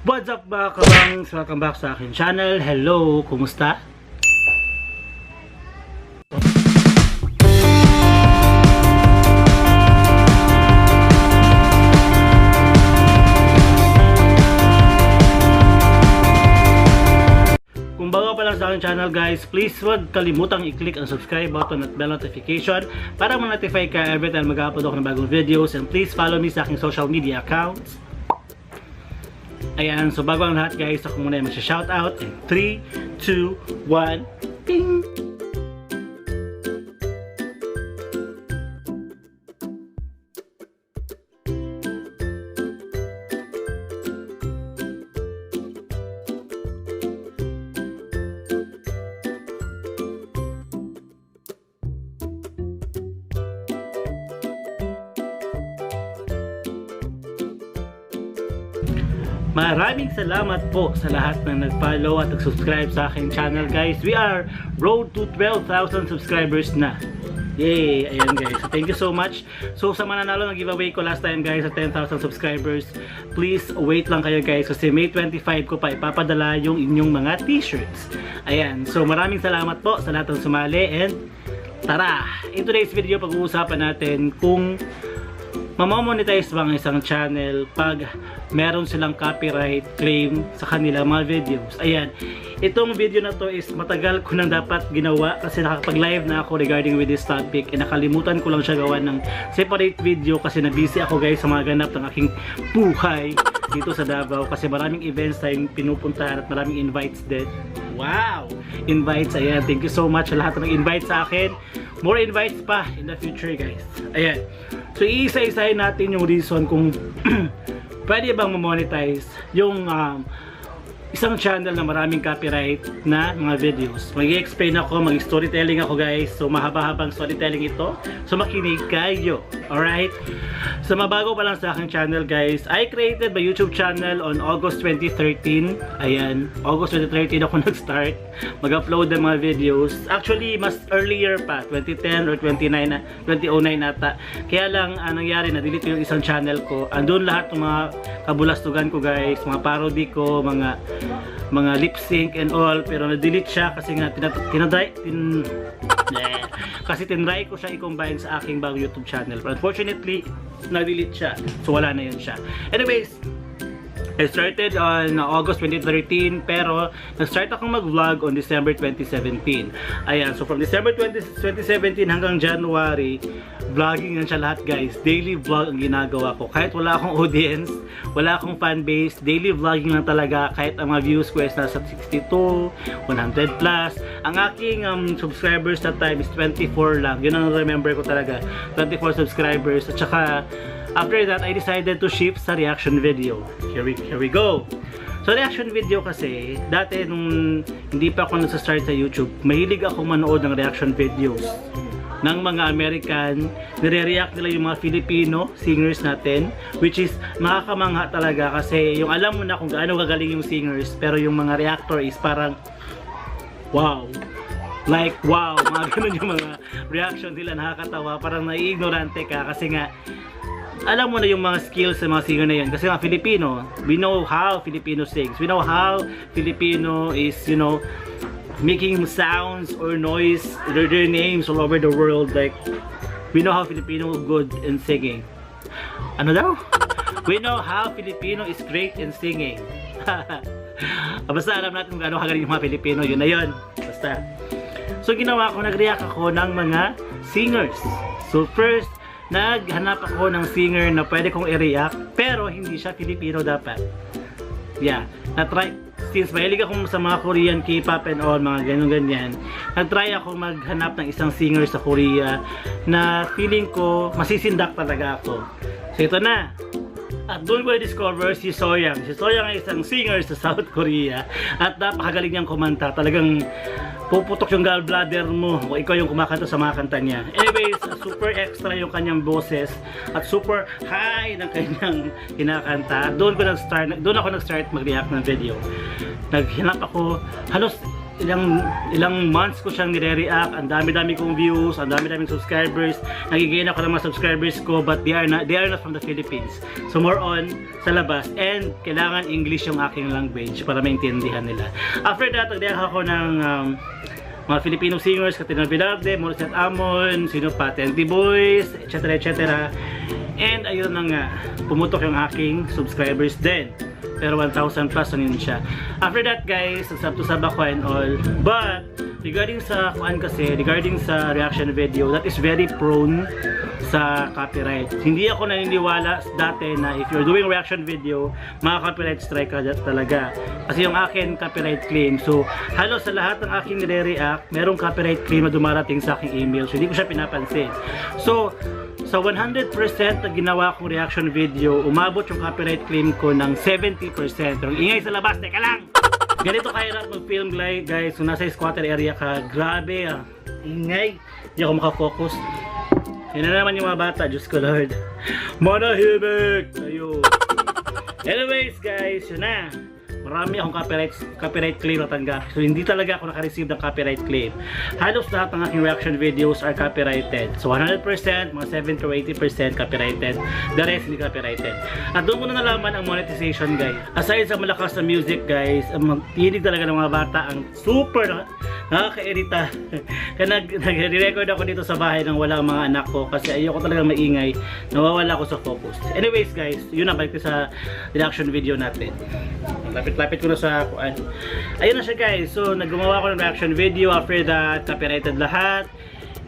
What's up mga kabangs? Welcome back sa akin channel. Hello, kumusta? Kung bago pa lang sa aking channel guys, please huwag kalimutang i-click ang subscribe button at bell notification para ma-notify ka every time mag-upload ako ng bagong videos, and please follow me sa aking social media accounts. Ayan, so bago ang lahat guys, ako muna yung mag-shoutout in 3, 2, 1, ping! Maraming salamat po sa lahat na nag-follow at nag-subscribe sa aking channel guys. We are road to 12,000 subscribers na. Yay! Ayan guys. So thank you so much. So sa mananalo ng giveaway ko last time guys sa 10,000 subscribers, please wait lang kayo guys kasi May 25 ko pa ipapadala yung inyong mga t-shirts. Ayan. So maraming salamat po sa lahat ng sumali, and tara! In today's video pag-uusapan natin kung mamamonetize ba ang isang channel pag meron silang copyright claim sa kanilang mga videos. Ayan, itong video na to is matagal ko nang dapat ginawa kasi nakapag-live na ako regarding with this topic, and nakalimutan ko lang siya gawa ng separate video kasi na-busy ako guys sa mga ganap ng aking buhay dito sa Davao kasi maraming events tayong pinupuntahan at maraming invites din. Wow! Invites, ayan, thank you so much sa lahat ng invite sa akin. More invites pa in the future guys. Ayan, so iisa-isahin natin yung reason kung pwede bang ma-monetize yung isang channel na maraming copyright na mga videos. Mag-i-explain ako, mag-storytelling ako guys. So mahaba-habang storytelling ito. So makinig kayo. Alright? So mabago pa lang sa aking channel guys, I created my YouTube channel on August 2013. Ayan, August 2013 ako nag-start mag-upload ng mga videos. Actually, mas earlier pa, 2010 or 2009 ata. Kaya lang, nangyari, na-delete yung isang channel ko. Andun lahat ng mga kabulastugan ko guys, mga parody ko, mga lip sync and all, pero na-delete siya kasi nga kasi tinry ko siya i-combine sa aking bagong YouTube channel. But unfortunately, na-delete siya. So wala na yun siya. Anyways, I started on August 2013 pero nag-start akong mag-vlog on December 2017. Ayan, so from December 2017 hanggang January, vlogging yan siya lahat guys. Daily vlog ang ginagawa ko. Kahit wala akong audience, wala akong fan base, daily vlogging lang talaga. Kahit ang mga views ko is nasa 62, 100 plus. Ang aking subscribers that time is 24 lang. Yun ang remember ko talaga. 24 subscribers. At saka after that, I decided to shift sa reaction video. Here we go. So reaction video kasi, dati nung hindi pa ako nasa-start sa YouTube, mahilig ako manood ng reaction videos ng mga American. Nire-react nila yung mga Filipino singers natin, which is makakamangha talaga kasi yung alam mo na kung gaano gagaling yung singers, pero yung mga reactor is parang wow. Like wow, mga ganun yung mga reaction nila, nakakatawa, parang nai-ignorante ka kasi nga alam mo na yung mga skills sa mga singer na yan. Kasi mga Filipino, we know how Filipino sings. We know how Filipino is, you know, making sounds or noise, their names all over the world. Like, we know how Filipino good in singing. Ano daw? We know how Filipino is great in singing. Basta alam natin kung gaano kagaling yung mga Filipino, yun na yun. Basta. So ginawa ko, nag-react ako ng mga singers. So first, naghanap ako ng singer na pwede kong i-react pero hindi siya Filipino dapat. Yeah, na-try. Since mahilig ako sa mga Korean K-pop and all, mga ganyan-ganyan, nag-try ako maghanap ng isang singer sa Korea na feeling ko masisindak talaga ako. So ito na. At doon ko i-discover si Soyoung. Si Soyoung ay isang singer sa South Korea at napakagaling niyang kumanta. Talagang puputok yung gallbladder mo o ikaw yung kumakanta sa mga kanta niya. Anyways, super extra yung kanyang boses at super high ng kanyang kinakanta. Doon ako nag-start mag-react ng video. Naghinap ako, halos ilang months ko siyang nire-react. Ang dami-dami kong views, ang dami-daming subscribers. Nagigain ako ng mga subscribers ko, but they are not from the Philippines. So more on sa labas, and kailangan English yung aking language para maintindihan nila. After that, nag-react ako ng mga Filipino singers, Katina Velarde, Morissette Amon, sino pa, Tenti Boys, etc. etc. And ayun na nga, pumutok yung aking subscribers din. Pero 1,000 plus na yun siya. After that guys, nagsab-to-sab ako and all. But, regarding sa reaction video, that is very prone sa copyright. Hindi ako naniniwala dati na if you're doing reaction video, maka-copyright strike ka talaga. Kasi yung akin, copyright claim. So, halos sa lahat ng aking nire-react, merong copyright claim na dumarating sa aking email. So, hindi ko siya pinapansin. So, sa 100% na ginawa kong reaction video, umabot yung copyright claim ko ng 70%. Yung ingay sa labas, teka lang! Ganito kahirap mag-film guys, kung nasa squatter area ka, grabe ingay, hindi ako makafocus. Yan na naman yung mga bata, Diyos ko Lord. Manahimik! Ayun. Anyways guys, yun na. Marami akong copyright claim na tanggap. So hindi talaga ako naka-receive ng copyright claim. Halos lahat ng aking reaction videos are copyrighted. So 100%, mga 70 to 80% copyrighted. The rest hindi copyrighted. At doon ko na nalaman ang monetization guys. Aside sa malakas na music guys, ang magtinig talaga ng mga bata ang super nakaka-irita. Kaya nag-record ako dito sa bahay nang wala ang mga anak ko kasi ayoko talaga maingay. Nawawala ako sa focus. Anyways guys, yun na, balik sa reaction video natin. Lapit-lapit ko na sa kuan. Ayun na siya guys. So naggumawa ako ng reaction video. After that, copyrighted lahat.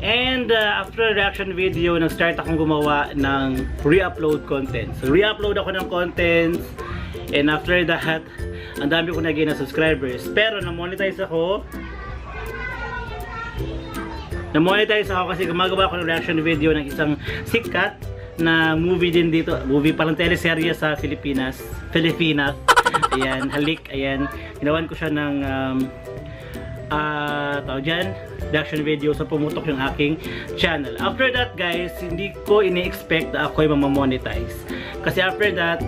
And after reaction video, nag-start akong gumawa ng re-upload content. So re-upload ako ng contents. And after that, ang dami ko na-gain na subscribers. Pero na-monetize ako. Na-monetize ako kasi gumagawa ako ng reaction video ng isang sikat na movie din dito. Movie palang teleserye sa Pilipinas. Ayan, halik, ayan. Ginawan ko siya ng tawag dyan, reaction video sa pumutok yung aking channel. After that guys, hindi ko ini-expect na ako'y mamamonetize. Kasi after that,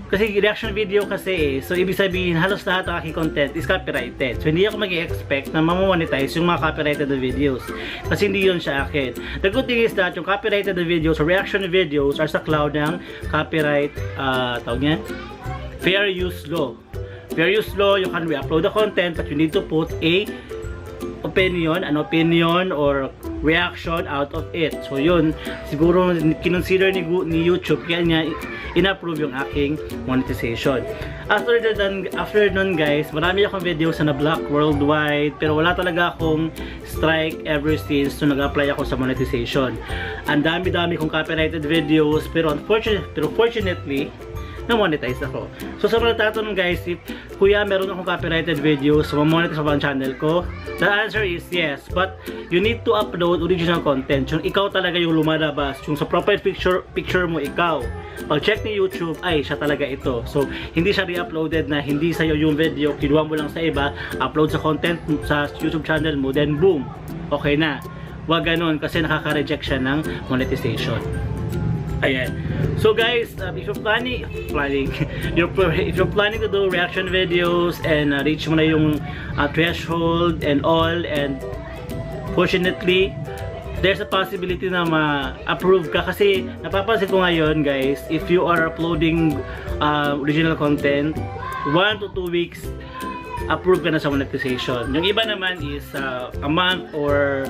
kasi reaction video kasi so ibig sabihin halos lahat ng aking content is copyrighted. So hindi ako mag-expect na mamamonetize yung mga copyrighted na videos. Kasi hindi yun siya akin. The good thing is that yung copyrighted na videos or reaction videos are sa cloud ng copyright, tawag niyan? Fair use law. Fair use law, you can re-upload the content but you need to put an opinion or reaction out of it. So yun, siguro kinonsider ni YouTube kaya niya in-approve yung aking monetization. After nun guys, marami akong videos na na-block worldwide pero wala talaga akong strike ever since nag-apply ako sa monetization. Ang dami-dami kong copyrighted videos pero fortunately na-monetize ako. So sa mga tatanong guys, if kuya meron akong copyrighted videos, so ma-monetize ako ang channel ko? The answer is yes, but you need to upload original content. Yung ikaw talaga yung lumalabas, yung sa profile picture mo ikaw. Pag check ni YouTube, ay siya talaga ito. So hindi siya re-uploaded na hindi sa'yo yung video, kinuha mo lang sa iba, upload sa content sa YouTube channel mo, then boom, okay na. Wag ganun kasi nakaka-reject siya ng monetization. Ayan. So guys, if you're planning to do reaction videos and reach mo na yung threshold and all, and fortunately there's a possibility na ma-approve ka kasi napapansin ko ngayon guys, if you are uploading original content 1 to 2 weeks approve ka na sa monetization. Yung iba naman is a month or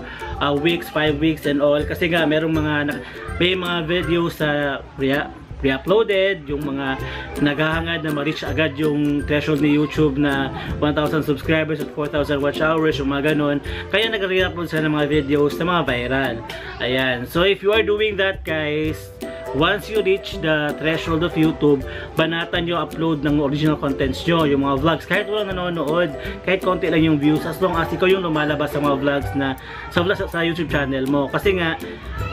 weeks, 5 weeks and all. Kasi nga may mga videos sa re-uploaded, yung mga naghahangad na ma-reach agad yung threshold ni YouTube na 1,000 subscribers at 4,000 watch hours, yung mga ganun. Kaya nag-re-upload sila ng mga videos na mga viral. Ayan. So if you are doing that guys, once you reach the threshold of YouTube, banatan nyo upload ng original contents nyo, yung mga vlogs. Kahit walang nanonood, kahit konti lang yung views, as long as ikaw yung lumalabas sa mga vlogs na sa YouTube channel mo. Kasi nga,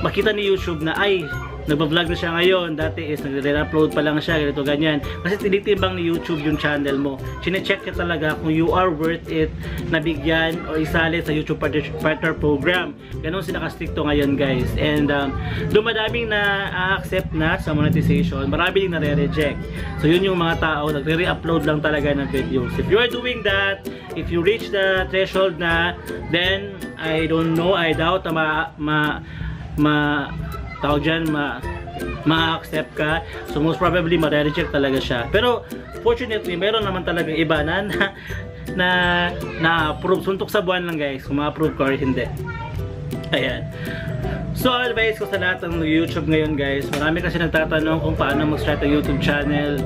makita ni YouTube na ay, nagba-vlog na siya ngayon. Dati is nagre-upload pa lang siya, ganito ganyan. Kasi tinitimbang ni YouTube yung channel mo. Chine-check niya talaga kung you are worth it na bigyan o isali sa YouTube Partner Program. Ganun sila ka-stricto ngayon, guys. And dumadaming na accept na sa monetization, marami din nare-reject. So yun yung mga tao, nagre-upload lang talaga ng videos. If you are doing that, if you reach the threshold na, then I don't know, I doubt na tawag dyan, ma-accept ka. So most probably ma-reject talaga siya. Pero fortunately, meron naman talaga iba na approve. Suntok sa buwan lang, guys, kung ma-approve ka or hindi. Ayan. So advice ko sa lahat ng YouTube ngayon, guys, marami kasi nagtatanong kung paano mag-start ang YouTube channel.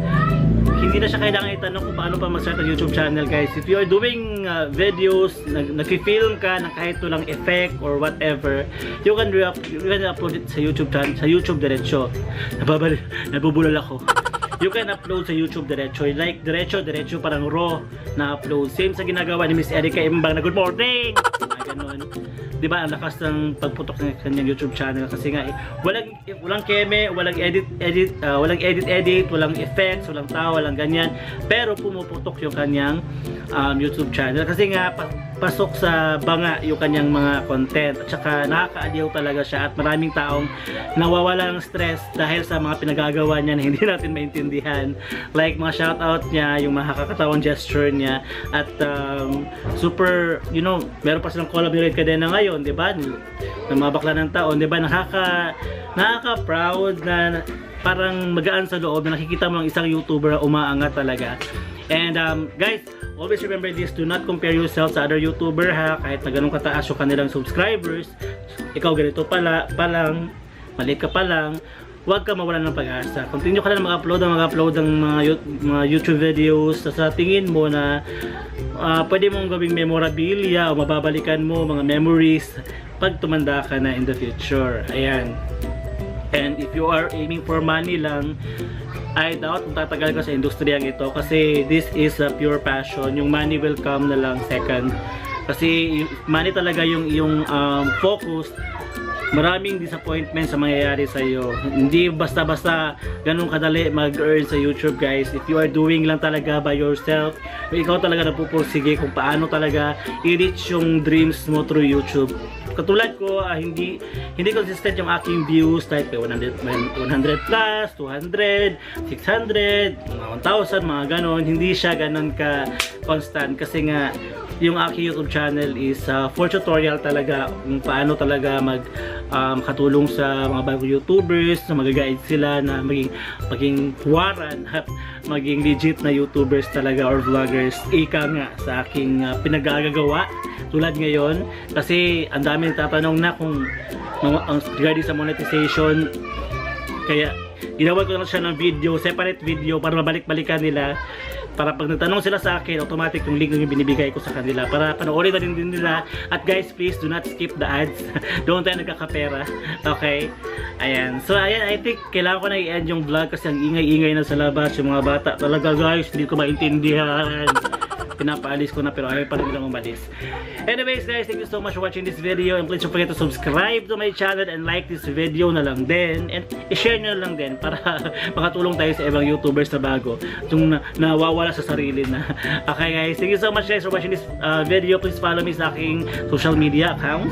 Hindi na siya kailangan itanong kung paano pa mag-start ang YouTube channel, guys. If you are doing videos, nag-film ka ng kahit walang effect or whatever, you can upload it sa YouTube channel, sa YouTube diretso. Nabubulol ako. You can upload sa YouTube diretso. Like diretso parang raw na upload. Same sa ginagawa ni Miss Erica Imbang na good morning. Ganun. 'Di ba? Ang lakas ng pagputok ng kanyang YouTube channel kasi nga walang keme, walang edit, walang effects, walang tawa, walang ganyan. Pero pumuputok yung kanyang YouTube channel kasi nga pasok sa banga yung kanyang mga content at saka nakakaaliw talaga siya at maraming taong nawawala ng stress dahil sa mga pinagagawa niya na hindi natin maintindihan, like mga shoutout niya, yung mga kakatawang gesture niya at super, you know, meron pa silang collaborate ka din na ngayon, di ba, ng mga bakla ng taon, di ba, nakaka-proud na parang magaan sa loob na nakikita mo ang isang YouTuber na umaangat talaga. And guys, always remember this, do not compare yourself sa other YouTuber, ha, kahit na ganun kataas yung kanilang subscribers. Ikaw ganito palang, maliit ka pa lang, huwag ka mawalan ng pag-asa. Continue ka lang mag-upload ng mga YouTube videos sa tingin mo na pwede mong gawing memorabilia o mababalikan mo mga memories pag tumanda ka na in the future. Ayan. And if you are aiming for money lang, I doubt kung tatagal ka sa industriyang ito kasi this is a pure passion. Yung money will come na lang second. Kasi money talaga yung focus. Maraming disappointment sa mangyayari sa iyo. Hindi basta-basta ganun kadali mag-earn sa YouTube, guys. If you are doing lang talaga by yourself, ikaw talaga napupursige kung paano talaga i-reach yung dreams mo through YouTube. Katulad ko, hindi consistent yung aking views, like 100 plus, 200, 600, 1,000, mga ganon. Hindi siya ganon ka constant kasi nga yung aking YouTube channel is for tutorial talaga kung paano talaga katulong sa mga bagong YouTubers na mag-guide sila na maging huwaran at maging legit na YouTubers talaga or vloggers. Ika nga sa aking pinagagagawa tulad ngayon kasi ang dami nagtatanong na kung regarding sa monetization, kaya ginawa ko na siya ng video, separate video para mabalik-balikan nila. Para pag nagtanong sila sa akin, automatic yung link yung binibigay ko sa kanila para panoorin na din nila. At guys, please do not skip the ads. Doon tayo nagkakapera. Okay? Ayan. So ayan, I think kailangan ko na i-end yung vlog kasi ang ingay-ingay na sa labas. Yung mga bata talaga, guys, hindi ko maintindihan. Pinapaalis ko na pero ayaw pa rin nilang umalis. Anyways, guys, thank you so much for watching this video and please don't forget to subscribe to my channel and like this video na lang din and i-share nyo na lang din para makatulong tayo sa ibang YouTubers na bago yung nawawala sa sarili na. Okay, guys, thank you so much, guys, for watching this video. Please follow me sa aking social media accounts.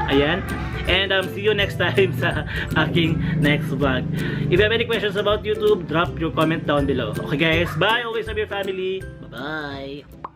Ayan. And see you next time sa aking next vlog. If you have any questions about YouTube, drop your comment down below. Okay, guys, bye. Always love your family. Bye-bye.